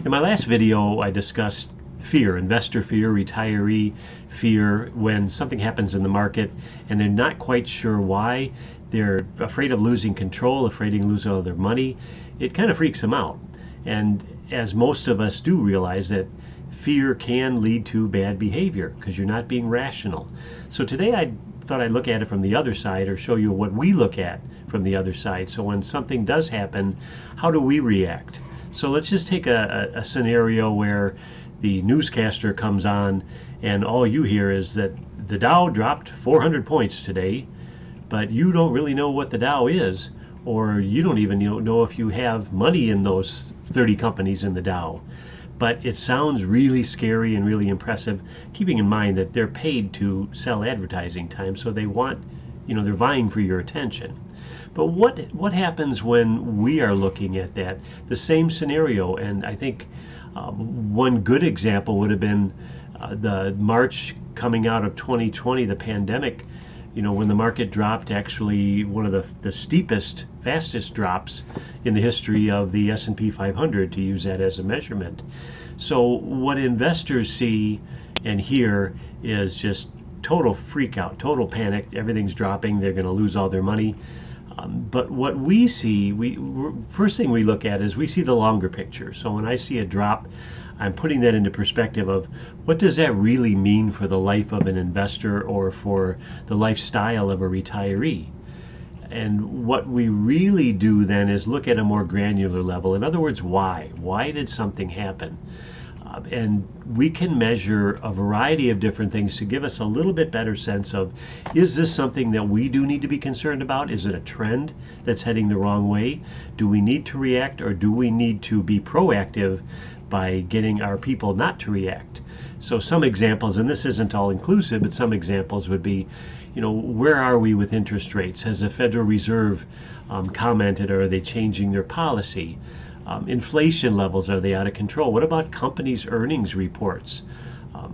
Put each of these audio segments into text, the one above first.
In my last video, I discussed fear, investor fear, retiree fear, when something happens in the market and they're not quite sure why. They're afraid of losing control, afraid of losing all their money. It kind of freaks them out. And as most of us do realize that fear can lead to bad behavior because you're not being rational. So today I thought I'd look at it from the other side, or show you what we look at from the other side. So when something does happen, how do we react? So let's just take a scenario where the newscaster comes on and all you hear is that the Dow dropped 400 points today, but you don't really know what the Dow is, or you don't even know if you have money in those 30 companies in the Dow. But it sounds really scary and really impressive, keeping in mind that they're paid to sell advertising time, so they want, they're vying for your attention. But what happens when we are looking at that, the same scenario? And I think one good example would have been the March coming out of 2020, the pandemic. When the market dropped, actually one of the steepest, fastest drops in the history of the S&P 500, to use that as a measurement. So what investors see and hear is just total freak out, total panic. Everything's dropping. They're going to lose all their money. But what we see, first thing we look at is we see the longer picture. So when I see a drop, I'm putting that into perspective of what does that really mean for the life of an investor or for the lifestyle of a retiree. And what we really do then is look at a more granular level. In other words, why? Why did something happen? And we can measure a variety of different things to give us a little bit better sense of, is this something that we do need to be concerned about? Is it a trend that's heading the wrong way? Do we need to react, or do we need to be proactive by getting our people not to react? So some examples, and this isn't all inclusive, but some examples would be, where are we with interest rates? Has the Federal Reserve commented, or are they changing their policy? Inflation levels, are they out of control? What about companies' earnings reports?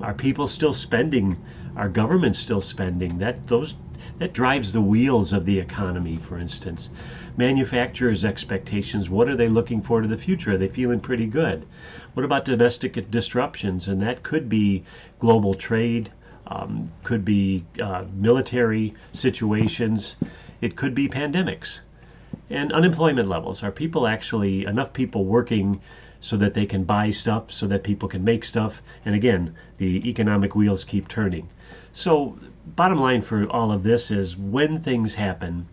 Are people still spending? Are governments still spending? That drives the wheels of the economy, for instance. Manufacturers' expectations, what are they looking for to the future? Are they feeling pretty good? What about domestic disruptions? And that could be global trade, could be military situations, it could be pandemics. And unemployment levels. Are people actually, enough people working so that they can buy stuff, so that people can make stuff? And again, the economic wheels keep turning. So bottom line for all of this is, when things happen,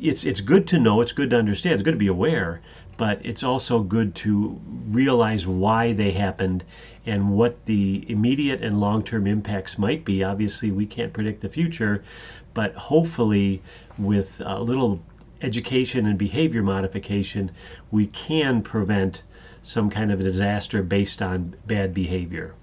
it's good to know, it's good to understand, it's good to be aware, but it's also good to realize why they happened and what the immediate and long-term impacts might be. Obviously, we can't predict the future, but hopefully with a little education and behavior modification, we can prevent some kind of a disaster based on bad behavior.